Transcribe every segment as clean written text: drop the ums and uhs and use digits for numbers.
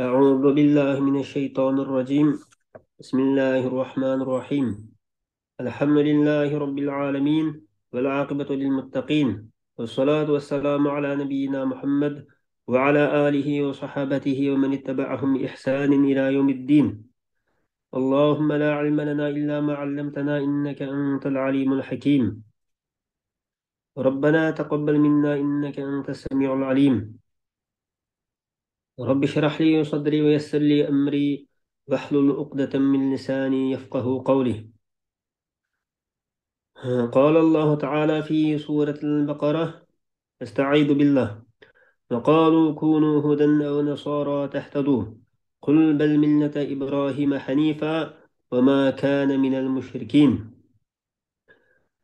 أعوذ بالله من الشيطان الرجيم. بسم الله الرحمن الرحيم. الحمد لله رب العالمين، والعاقبة للمتقين، والصلاة والسلام على نبينا محمد وعلى آله وصحابته ومن اتبعهم بإحسان إلى يوم الدين. اللهم لا علم لنا إلا ما علمتنا إنك أنت العليم الحكيم. ربنا تقبل منا إنك أنت السميع العليم. رب اشرح لي صدري ويسر لي أمري واحلل عقدة من لساني يفقه قولي. قال الله تعالى في سورة البقرة: استعيذ بالله. وقالوا كونوا هدى أو نصارى تهتدوا قل بل ملة إبراهيم حنيفا وما كان من المشركين.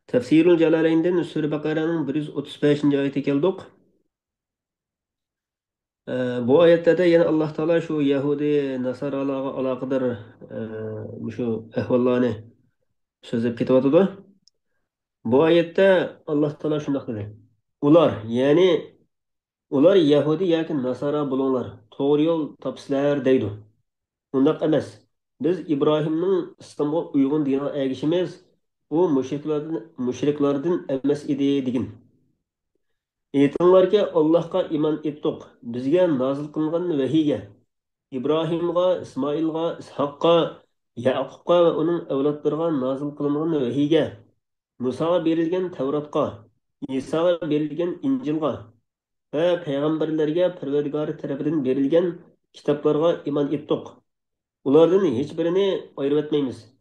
Tefsirul Celaleyn'den Sure Bakara'nın 135. ayeti keldik. Bu ayette de yine Allah Teala şu Yahudi Nasaralarga alakadar şu ehvallarını sözlep ketayotidu. Bu ayette Allah Teala şundaq dedi. Ular Yahudi yoki Nasara bo'linglar, to'g'ri yo'l topsizlar deydi. Undaq emas. Biz Ibrohimning Islomga uyg'un diniga ergishimiz, u mushriklardan emas edi degan. Aytinglarki, Allohga iymon etdik, bizga nozil qilingan vahiyga, Ibrohimga, Ismoilga, Ishoqqa, Yaqubga va uning avlodlariga nozil qilingan vahiyga, Musoga berilgan Tavratga, Isoga berilgan Injilga ve peygamberlerge Perverdigar tarafından verilgen kitaplarga iman ettik. Ulardan hiçbirini ayırıp etmeymiz.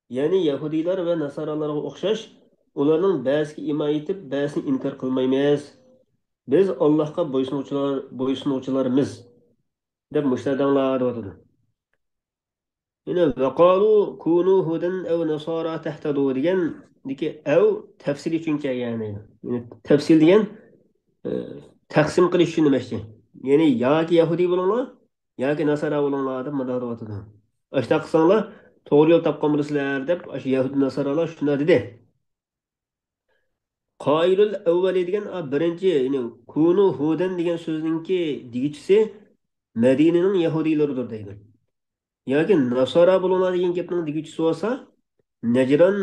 Yani Yahudiler ve Nasaralarga okşaş, ularning ba'ziga iman etib, ba'zini inkar qilmaymiz. Biz Allohga bo'ysunuvchilarmiz deb mushtadanglar deyotdi. Yine vaqalu kunu hudan ev nasara tahtadu degan deki ev tafsir uchun kelgan. Yani tafsil degan e, taqsim qilish uchun demoqchi. Ya'ni yoki Yahudi bo'linglar, yoki Nasara bo'linglar deb mador deyotdi. Ashta qilsanglar to'g'ri yo'l topgan bo'lasizlar deb shu Yahudi Nasaralar shunday dedi. Qoilul avvali degan birinchi, ya'ni kunu hudan degan so'zningki digichisi Madinaning Yahudilaridir deydi. Yoki Nasara bo'linglar degan gapning digichisi bo'lsa Najran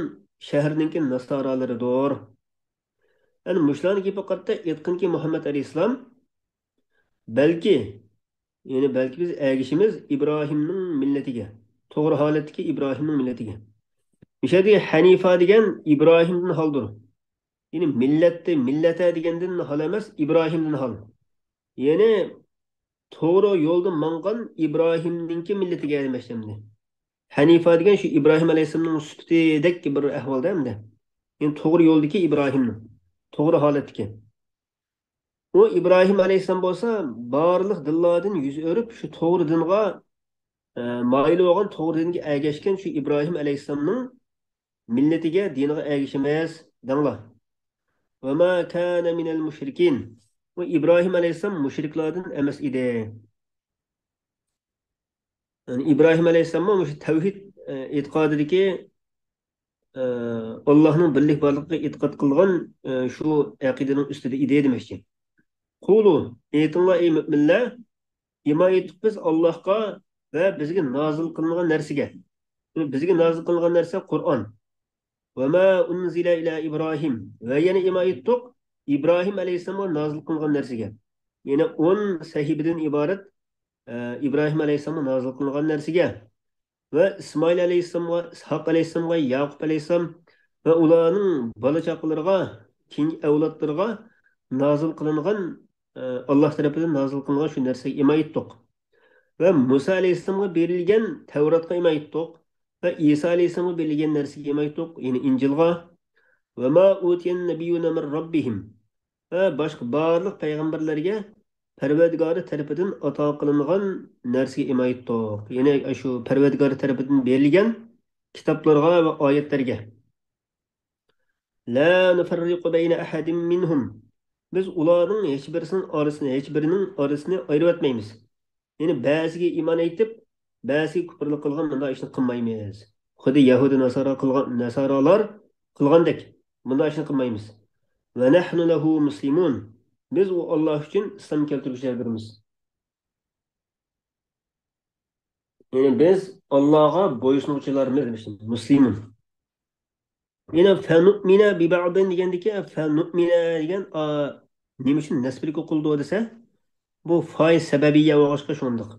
shahrining Nasaralaridir. Yani muşlarni gapi qatta aytqinki Muhammad alayhissalom balki belki biz ergishimiz İbrahimning millatiga. To'g'ri holatdagi İbrahimning millatiga. O'sha Hanifa degan İbrahimdan holdir. Ya'ni millata degandan hol emas, İbrahimdan hol. Ya'ni to'g'ri yo'lda mangan İbrahimninki millatiga demoqchimdi. Hanifa degan shu İbrahim alayhissalomning sifatidek bir ahvolda hamda. Ya'ni to'g'ri yo'ldagi İbrahimning. To'g'ri holatdagi. O İbrahim Aleyhisselam bo'lsa barliq dillardan yuz o'rib shu to'g'ri dinga mayli bo'lgan to'g'ri dinga ergashgan shu İbrahim Aleyhisselamning millatiga diniga ergashimiz danglar. Va ma kana minal mushrikin. O İbrahim Aleyhisselam mushriklardan emas edi. Yani İbrahim Aleyhisselam shu tavhid e'tiqodidagi Allohning birlik borligiga e'tiqod qilgan shu aqidaning ustida edi demoqchi. Qulu aytinglar ey mu'minlar, iman etdik biz Allohga va bizga nozil qilingan narsaga. Bizga nozil qilingan narsa Qur'on. Va ma unzila ila Ibrohim. Va yana iman etdik İbrahim alayhissalomga nozil qilingan narsaga. Yana 10 sahibidan iborat İbrahim alayhissalomga nozil qilingan narsaga va İsmoil alayhissalomga, Ishoq alayhissalomga, Yaqub alayhissalom va ularning bola chaqalariga, keyingi avlodlarga nozil qilingan Allah tarafından nazil qilingan shu narsaga iman etdik. Ve Musa Aleyhisselam'a berilgen Tevrat'a iman ettik. Ve İsa Aleyhisselam'a berilgen narsaga iman ettik. Yani İncil'ga. Ve ma utiyen nebiyyuna min rabbihim. Ve başka barliq peygamberlerge Perverdigarı tarafından ata kılınan narsaga iman ettik. Yani şu Perverdigarı tarafından berilgen kitaplarga ve ayetlerge. La nufarriqu beyne ahadin minhum. Biz ularning hech birining orasini ayirib etmaymiz. Yani ba'ziga iymon aytib, ba'ziga kufrlik qilgan bunday ishni qilmaymiz. Xuddi Yahudi Nasoralar qilgandek bunday ishni qilmaymiz. Va nahnu lahu muslimun. Biz u Alloh uchun islom keltiruvchilardirmiz. Yani biz Allah'a boysunuvchilarmiz demiştim. Müslüman. Yine fenu'mine bi ba'din degandiki fenu'mine degan nima uchun nasblik o'qildi desa bu faiz sababiyya va boshqa shundoq.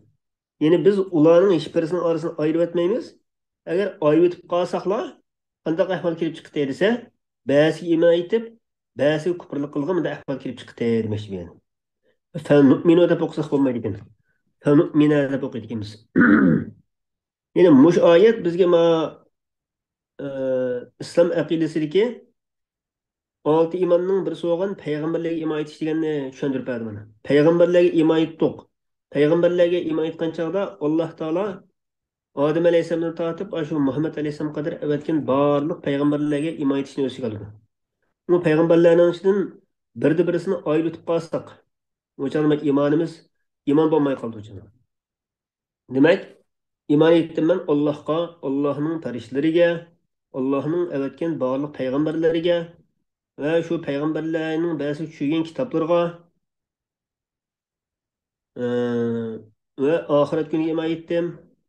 Ya'ni biz ularning hech birisining orasini ayirib o'tmaymiz. Agar ayirib o'tib qolsaqlar qanday ahvol kelib chiqdi desa ba'zi iymon etib ba'zi kufrlik qilgan bunday ahvol kelib chiqdi demoqchi bu yani. Fenu'minu deb o'qisak bo'lmaydi ekan. Fenu'mina deb o'qiydi ekanmiz. Ya'ni mush oyat bizga islom aqidasidagi olti imonning birisi bo'lgan payg'ambarlarga imoat etish deganni tushuntirib berdi mana. Payg'ambarlarga imoat etdik. Payg'ambarlarga imoat etgan chog'da Alloh taolo Odam alayhissalomdan tortib shu Muhammad alayhissalom qadar avatgan barliq payg'ambarlarga imoat etishni o'ziga oldi. Bu payg'ambarlarning ichidan birdi birisini ayrilib qolsak, o'chanda iymonimiz iymon bo'lmay qoldi o'chanda. Demak, iymon etdim men Allohga, Allohning farishlariga, Allohning avatgan barliq payg'ambarlariga va shu payg'ambarlarning ba'zi tushirgan kitoblarga e, va oxirat kuniga iymon etdim,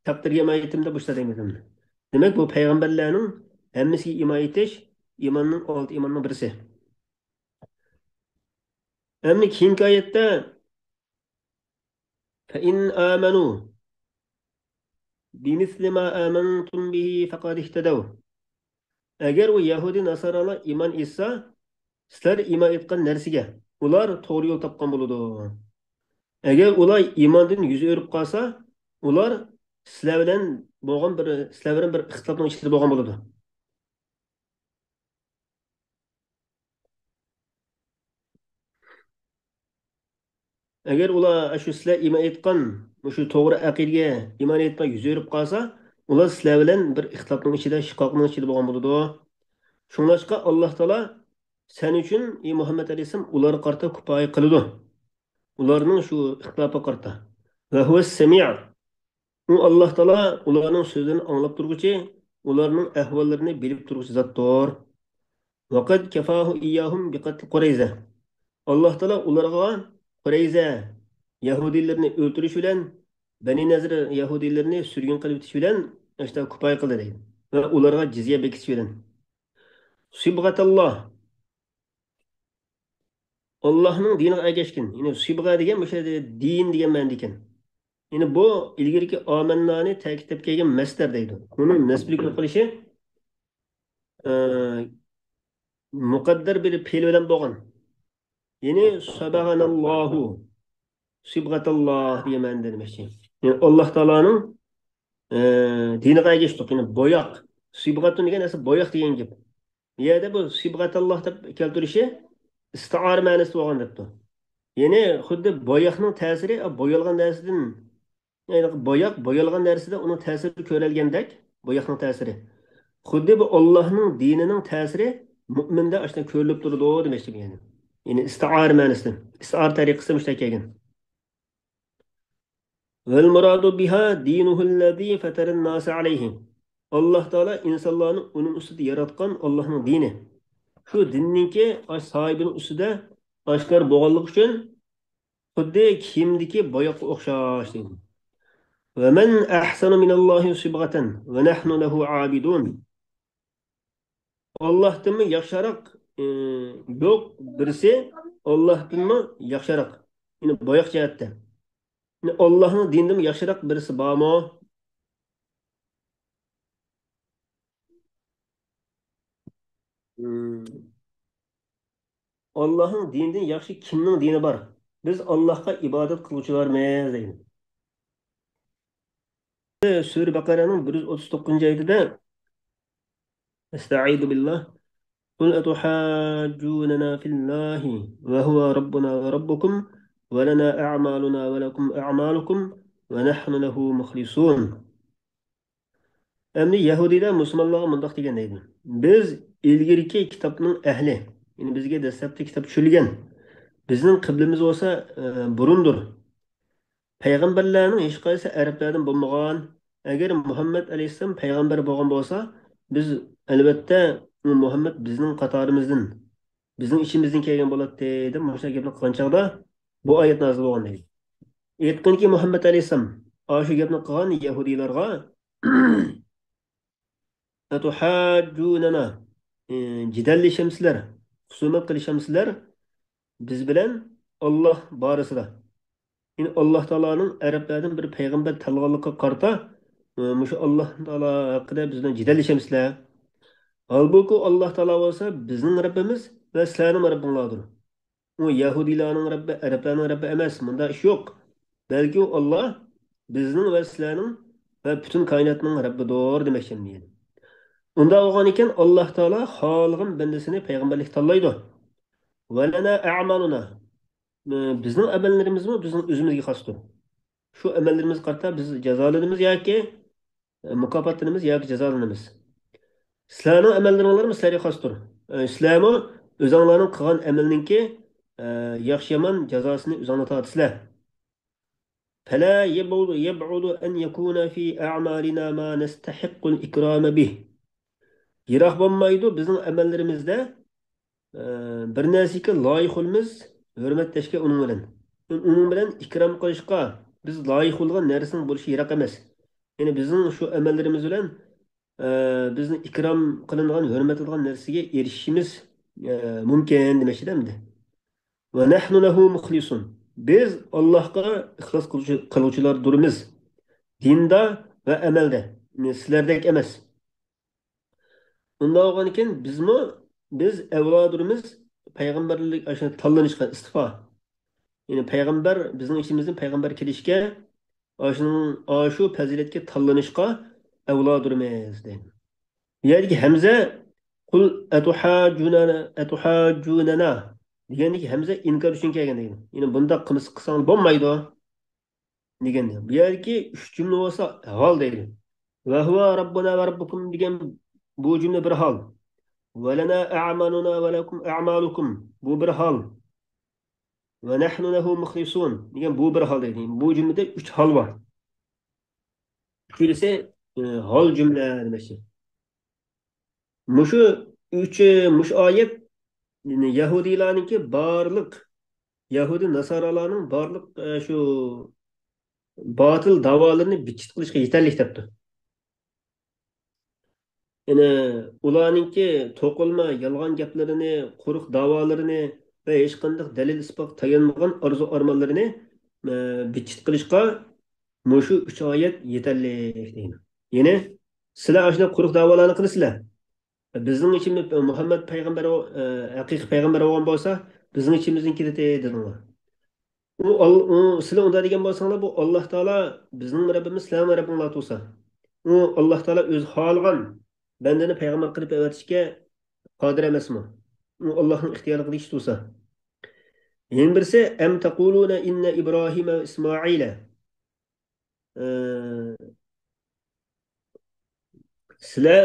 taqdirga iymon etdim deb boshlaymiz. Demak, bu payg'ambarlarning hammasiga iymon etish iymonning olti iymonning birisi. Endi keyingi oyatda fa in amanu bimisli ma amantum bihi faqad ihtadaw. Agar u Yahudi nasoralar iymon etsa, sizlar iymon etgan narsaga ular to'g'ri yo'l topgan bo'ladi. Agar ular iymondan yuz o'rib qolsa, ular sizlar bilan sizlar bilan bir ixtilofning ichida bo'lgan bo'ladi. Agar ular shu sizlar iymon etgan shu to'g'ri aqidaga iymon etmay yuz o'rib qolsa, ular sizlar bilan bir ixtilofning ichida, shiqoqning ichida bo'lgan bo'ladi. Shunglashqa Alloh taolo sen uchun ey Muhammad alayhisalom ular qarta kifoya qiladi. Ularning shu ixtilofi qarta. Va huva sami'. U Alloh taolo ularning so'zini anglab turguchi, ularning ahvollarini bilib turguchi zotdir. Vaqad kafahu iyyahum biqatl Qurayza. Alloh taolo ularga Qurayza Yahudiylarni o'ldirish bilan Bani Nazir Yahudiylarni surgun qilib o'tish bilan işte kifoya qildi deydi. Va ularga jizya bekitish bilan. Sibg'atalloh Allohning diniga ergashgan. Ya'ni sibg'a degan o'sha din degan ma'noda ekan. Ya'ni bu ilgirki omannani ta'kidlab kelgan masdar deydi. Uni nasblik qilishi muqaddar bir fe'l bilan bo'lgan. Ya'ni sabaghanallohu sibg'atalloh degan ma'noda demoqchi. Yani Alloh taoloning diniga ergashdik. Ya'ni bo'yoq. Sibg'atun degan narsa bo'yoq degan gap. Bu yerda bu sibg'atalloh deb keltirishi isti'ora ma'nosida bo'lgan debdi. Ya'ni xuddi bo'yoqning ta'siri bo'yalgan narsadan yani bo'yalgan narsada uning ta'siri ko'rilgandek bo'yoqning ta'siri. Xuddi bu Allohning dinining ta'siri mu'minda ashuna ko'rilib turadi demoqchi yani. Yani isti'ora ma'nosida. Isti'ora tariqasida mushtak kelgan. Vel muradu biha dinuhu allazi fataran nas alayhi. Alloh taolo insonlarni uning ustida yaratgan Allohning dini. Shu dinninki sohibining ustida oshkor bo'lganligi uchun xuddi kiyimdagi boyoqqa o'xshash deydi. ومن أحسن من الله صبغة ونحن له عابدون. Allohdan yaxshiroq yo'q birisi Allohdan yaxshiroq. Ya'ni boyoq jihatda. Ya'ni Allohning dinidan yaxshiroq birisi bormi? Allohning dinidan yaxshi kimning dini bor? Biz Allohga ibodat qiluvchilarmiz deydi. Sura Baqaraning 139-oyatida Estaizu billah قل أتحاجوننا في الله وهو ربنا وربكم ولنا أعمالنا ولكم أعمالكم ونحن له مخلصون. Endi Yahudiylar musulmonlarga mundaq degan deydi. Biz ilgirki kitobning ahli, ya'ni bizga dastlabki kitob tushirilgan. Bizning qiblimiz bo'lsa burundir. Payg'ambarlarning hech qaysi arablardan bo'lmagan. Agar Muhammad alayhisalom payg'ambar bo'lgan bo'lsa, biz albatta Muhammad bizning qatorimizdan, bizning ishimizdan kelgan bo'ladi deb o'sha gapni qilgan chog'da bu oyat nozil bo'lgan deydi. Aytganki Muhammad alayhisalom Aşı gapni qilgan Yahudilarga atuhajjunana jidallashamsizlar, husumat qilishamsizlar biz bilan Alloh borasida. Yani Allah Teala'nın Araplardan bir peygamber tanıganlıkka qarta mushu Allah Teala haqida bizden jidallashamsizlar. Halbuki Allah Teala olsa bizning Rabbimiz ve sizlarning Rabbinglardir. O Yahudilarning Rabbi, Araplarning Rabbi emas. Bunda ish yo'q. Balki u Allah bizning va sizlarning va butun koinotning Rabbidir demoqchi yani. Unda bo'lgan ekan Alloh taolo xohlagan bandasini payg'ambarlik tanlaydi. Va lana a'maluna. Bizning amallarimiz bizning o'zimizga xosdir. Shu amallarimiz qarta biz jazolanamiz yoki mukofotlanamiz yoki jazolanamiz. Sizlarning amallaringiz sizlarga xosdir. Sizlarmi o'zinglarning qilgan amalninki yaxshi yomon jazosini o'zinglar tortisizlar. فلا يبعد أن يكون في أعمالنا ما نستحق الإكرام به. Yiroq bo'lmaydi bizning amallarimizda bir narsaga loyiq bo'lamiz, hurmatlashga uning bilan. Uning bilan ikrom qilishga biz loyiq bo'lgan narsaning bo'lishi yiroq emas. Ya'ni bizning shu amallarimiz bilan bizni ikrom qilingan, hurmatilgan narsaga erishishimiz mumkin demoqchida endi. Va nahnu lahu mukhlisun. Biz Allohga ixlos qiluvchilardurmiz. Dinda ve amelde. Yani sizlerdek emas. Unda olgan ekan biz evladırımız peygamberlik aşını tanlanışqa istifa. Yani peygamber bizning içimizden peygamber kelishga aşu faziletga tanlanışqa evladırımız deydi. Yani Hamza kul etuhajjunana degani ki Hamza inkar uchun kelgan deydi. Yani bunda qilsang bo'lmaydi degan. Bu yerki 3 cümle olsa hal deydi. Ve huve Rabbuna ve Rabbukum degan bu cümle bir hal. Ve lena a'maluna ve lekum a'malukum. Bu bir hal. Ve nahnu lehu muhlisun degan bu bir hal deydi. Bu cümlede 3 hal var. Şöylese hal cümle demekçi. Muşu 3 muş ayet yani Yahudilarınki barlık Yahudi Nasaralarının barlık şu batıl davalarını biçit kılışka yeterlik depti. Yani ularninki to'qilma yolg'on gaplarini, quruq da'volarini va hech qanday dalil isbot tayanmagan orzu armonlarini bichit qilishga mushu 3 oyat yetarli deydi. Ya'ni sizlar ashuna quruq da'volarni qilasizlar. Bizning içimiz Muhammed payg'ambar haqiqiy payg'ambar bo'lgan bo'lsa, bizning içimizniki dedinglar. Sizlar unda degan bo'lsanglar, bu Alloh taolo bizning Rabbimiz sizlarning Rabbinglar bo'lsa. U Alloh taolo o'zi xohlagan bandani payg'ambar qilib avatishga qodir emasmi? U Allohning ixtiyori qilish bo'lsa. Yana birisi am taquluna inna Ibrohima va Ismoila sizlar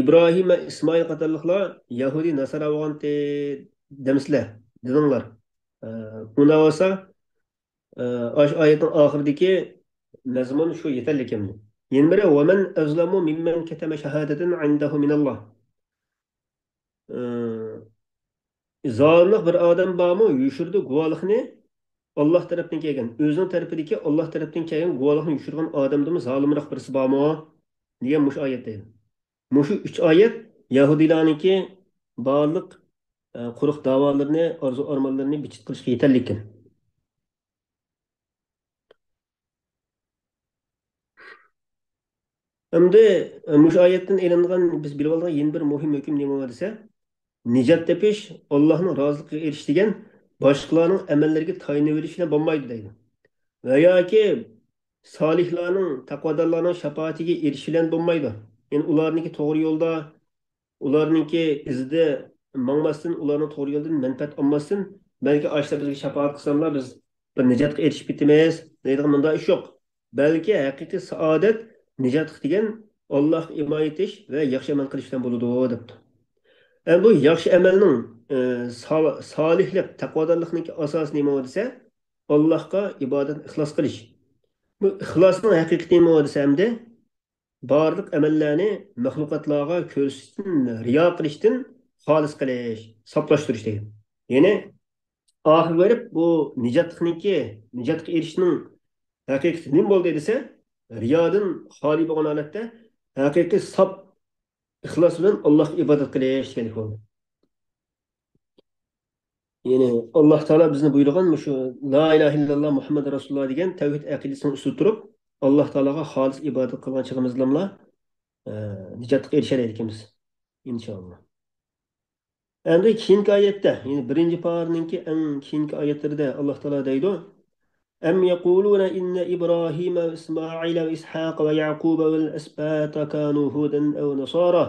Ibrohim va Ismoil qatorliqlar Yahudi Nasara bo'lgan demisizlar, dedinglar. Unda bo'lsa, oyatning oxiridagi mazmun shu yetarli ekan. Yana biri va man azlamu mimman katama shahadatan indahu minalloh. Zalimlik bir odam bormi, yushirdi guvohlikni Alloh tarafdan kelgan. O'zining tarafidagi Alloh tarafdan kelgan guvohlikni yushirgan odamdimi zolimroq birisi bormi? degan mush oyatda. Mushu 3 oyat Yahudilarniki barliq quruq da'volarni, orzu armonlarini bichit qilishga yetarli ekan. Endi mushu oyatdan elingan biz bilib olgan yana bir muhim hukm nima desa, nijot tepish, Allohning roziligiga erish degan boshqalarning amallariga tayinib olish bilan bo'lmaydi deydi. Va yoki solihlarning, taqvodorlarning shafoatiga erish bilan bo'lmaydi. Yani ularniki to'g'ri yo'lda, ularniki izida mangmasdan, ularning to'g'ri yo'ldan manfaat olmasdan, balki ashla bizga shafoat qilsanlar biz bir nijotga erishib ketamiz deydigan bunday ish yo'q. Balki haqiqiy saodat nijot degan Allohga imoat etish va yaxshi amal qilish bilan bo'ladi debdi. Bu yaxshi amalning solihlik, taqvodorlikning asosi nima desa, Allohga ibodat ixlos qilish. Bu ixlosning haqiqati nima desa hamda barliq amallarni maxluqotlarga ko'rsatishdan, riyo qilishdan xolis qilish, soplashtirish degan. Ya'ni oxir berib bu nijotga erishishning haqiqati nima bo'ldi desa, riyodan xoli bo'lgan holatda haqiqiy sop ixlos bilan Allohga ibodat qilish kerak bo'ldi. Ya'ni Alloh taolo bizni buyurgan shu la ilaha illalloh Muhammad rasululloh degan tavhid aqidasini ustida turib, Alloh taologa xolis ibodat qilgan chig'imizla nijotga erishar ekamiz inshaalloh. Endi keyingi oyatda, ya'ni birinchi parninki eng keyingi oyatlarida Alloh taolo deydi: "Am yaquluna inna Ibrohima va Ismoila va Ishaqa va Yaquba val asbata kanu hudan aw nasara?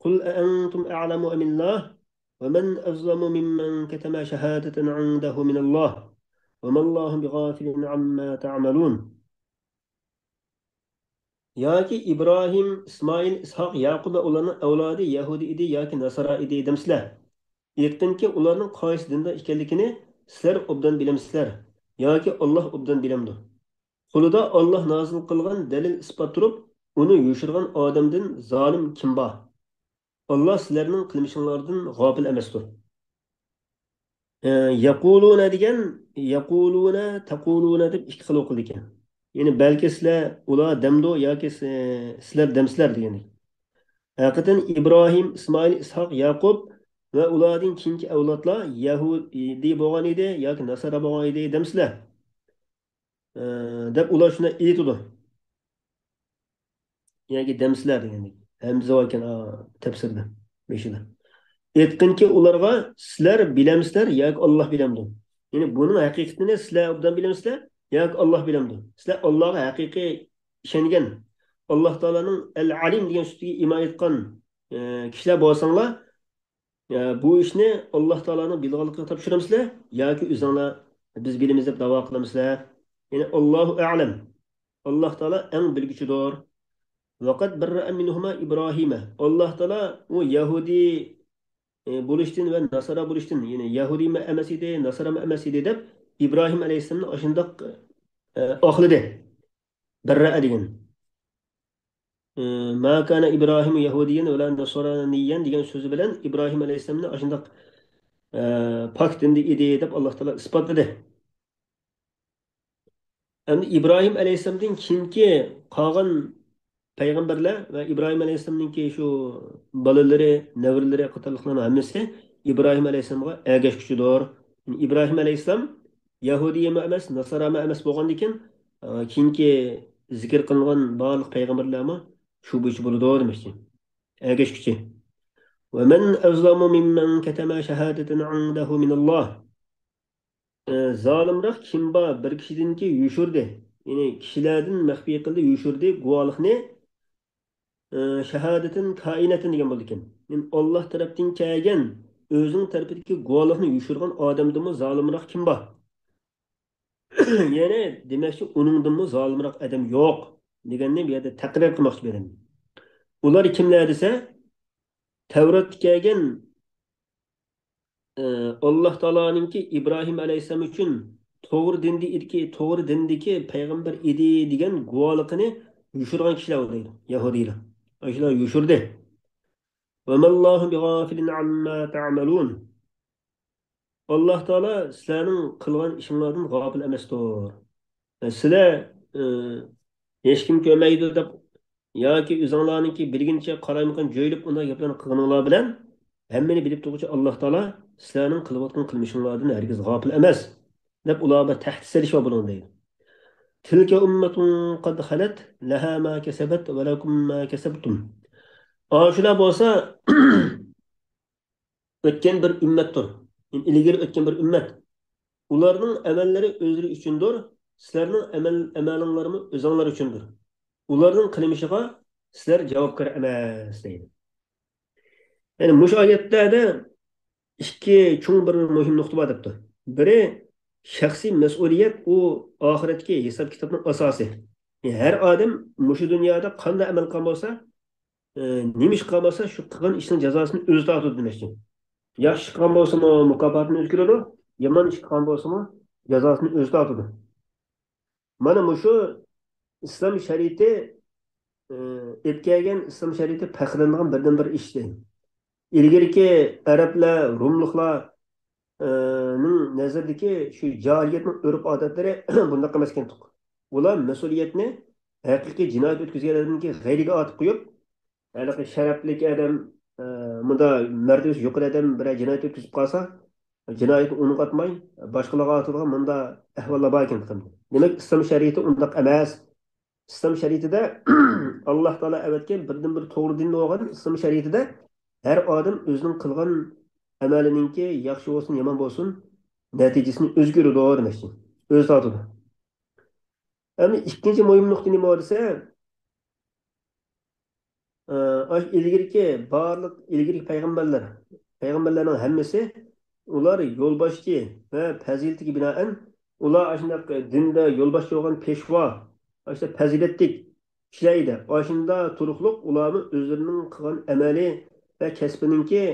قل أأنتم أعلم أم الله ومن أظلم ممن كتم شهادة عنده من الله وما الله بغافل عما تعملون." Yoki İbrahim, İsmail, İshaq, Yaqub va ularning avlodi Yahudi idi yoki Nasara idi demisizlar. Aytdimki, ularning qaysi dinda ekanligini sizlar obdan bilamsizlar yoki Alloh obdan bilamdi. Qo'lida Alloh nozil qilgan dalil isbot turib, uni yushirgan odamdan zolim kim bor? Allah sizlarning qilmishinglardan g'ofil emasdir. Yaquluna degan yaquluna taquluna deb ikki xil o'qildi ekan. Ya'ni balki sizlar ular damdo yoki sizlar damsizlar degani. Haqiqatan Ibrohim, Ismoil, Ishoq, Yaqub va ularning keyingi avlodlar Yahudi bo'lgan edi yoki Nasara bo'lgan edi damsizlar. Deb ular shuni aytdi. Yoki damsizlar degani. Hamza ekan tafsirda beshida. Aytqinki ularga sizlar bilamsizlar yoki Alloh bilamdi. Ya'ni buning haqiqatini sizlar obdan bilamsizlar yoki Alloh bilamdi. Sizlar Allohga haqiqiy ishongan, Alloh taolaning al-alim degan so'ziga iymon etgan kishilar bo'lsanglar, bu ishni Alloh taolaning bilganligiga topshiramsizlar yoki o'zinglar biz bilamiz deb da'vo qilamsizlar. Ya'ni Allohu a'lam. Alloh taolo eng bilguchidir. Vaqat birra minhuma Ibrohima. Alloh taolo u Yahudi bo'lishdan va nasara bo'lishdan, ya'ni Yahudi emas edi, nasara emas edi deb İbrahim alayhissalomni o'shandoq oqladi. Birra degan. Ma kana İbrahim Yahudiyan va la nasraniyan degan so'zi bilan İbrahim alayhissalomni o'shandoq pok dinda edi deb Alloh taolo isbotladi. Endi İbrahim alayhissalomdan keyingi qolgan payg'ambarlar va İbrahim alayhissalomningki shu bolalari, navrilari qatorliqlarning hammasi İbrahim alayhissalomga ergashguchidir. İbrahim alayhissalom Yahudiy emas, Nasara emas bo'lgandan keyin keyingi zikr qilingan barliq payg'ambarlarmi shu bo'yicha bo'ladi demoqchi. Ergashguchi. Ve men azlamu mimmen ketema shahadatan indahu minalloh. Zalimroq kim bor bir kishidinki yushurdi. Ya'ni kishilardan maxfiy qildi, yushurdi guvohlikni shahodatin koinatin degan bo'ldi ekan. Men Alloh tarafdan kelgan o'zining tarafidagi guvohlikni yushirgan odamdimi zolimroq kim bor? Ya'ni demakchi uningdimi zolimroq odam yo'q deganni bu yerda taqrir qilmoqchi berim. Ular kimlar desa, Tavratda kelgan Alloh taoloninki İbrahim alayhisalom uchun to'g'ri dindagi payg'ambar edi degan guvohligini yushirgan kishilar deydi, Yahudiylar. Shular yushirdi. Va mallohu bighafilin amma ta'malun. Alloh taolo sizlarning qilgan ishinglardan g'ofil emasdir. Sizlar hech kim ko'rmaydi deb yoki o'zinglarniki bilguncha qaraymagan jo'ylab unday gaplarni qilganinglar bilan hammani bilib turuvchi Alloh taolo sizlarning qilayotgan qilmishinglardan hargiz g'ofil emas deb ularga tahdid selish bilan deydi. Tilka ummatun qad xalat laha ma kasabat va lakum ma kasabtum. Shular bo'lsa o'tgan bir ummatdir. İlgari o'tgan bir ummat. Ularning amallari o'zlari uchundir, sizlarning amalinglarmi o'zinglar uchundir. Ularning qilmishiga sizlar javobgar emas deydi. Yani mush oyatlarda ikki cho'ng bir muhim nuqta bor debdi. Biri shaxsiy mas'uliyat u oxiratga hisob kitobning asosi. Yani har odam mush dunyoda qanday amal qilgan bo'lsa, nima ish qilgan bo'lsa, shu qilgan ishning jazosini o'zi tortadi demoqchi. Yaxshi qilgan bo'lsa-mu mukofotini o'zi ko'radi, yomon ish qilgan bo'lsa-mu jazosini o'zi tortadi. Mana mushu islom shariati etkagan islom shariati faxrlanadigan birdan bir ishdir. İlgirki Arablar, Rumliklar ning nazaridagi shu jahiliyatning urf odatlari bunday emas ekan. ular mas'uliyatni haqiqiy jinoyat o'tkazganlardan keyin g'ayriga otib qo'yib, anaqa sharafli odam, bunda martabasi yuqori odam bir jinoyat o'tkazib qolsa, jinoyatni unutmay boshqalarga otadigan bunda ahvollar bor ekan. Demak, islom shariati undaq emas. İslam şeriatida Alloh taolo avatgan birdan bir to'g'ri din bo'lgan islom shariatida har odam o'zining qilgan amaliningki yaxshi bo'lsin, yomon bo'lsin, natijasini o'zi ko'radi demoqchi. O'zi tortadi. Endi ikkinchi muhim nuqta nima desa, ilgirki barliq ilgirki payg'ambarlarning hammasi ular yo'lboshchi va fazilatiga binoan ular shunday dinda yo'lboshchi bo'lgan peshvo, işte faziletlik kishilar edi. Shunda turuqliq ularni o'zlarining qilgan amali va kasbininki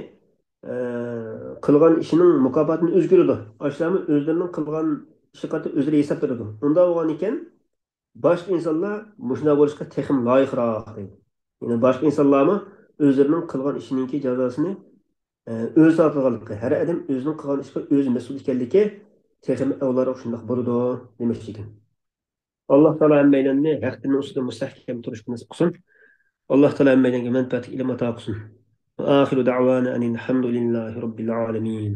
qilgan ishining mukofotini o'zi ko'radi. Shularni o'zlarining qilgan ishi qattiq o'zlari hisob beradi. Unda bo'lgan ekan boshqa insonlar mushuna bo'lishga texim loyiqroq deydi. Ya'ni boshqa insonlarmi o'zlarining qilgan ishiningki jazosini o'zi tortganligi, har odam o'zining qilgan ishiga o'zi mas'ul ekanligi texim avvalroq shundoq bo'ladi demoqchi ekan. Alloh taolo hammalarni haq dinning ustida mustahkam turishni nasib qilsin. Alloh taolo hammalarga manfaatli ilm ato qilsin. Wa axiru da'wana anil hamdulillahi robbil alamin.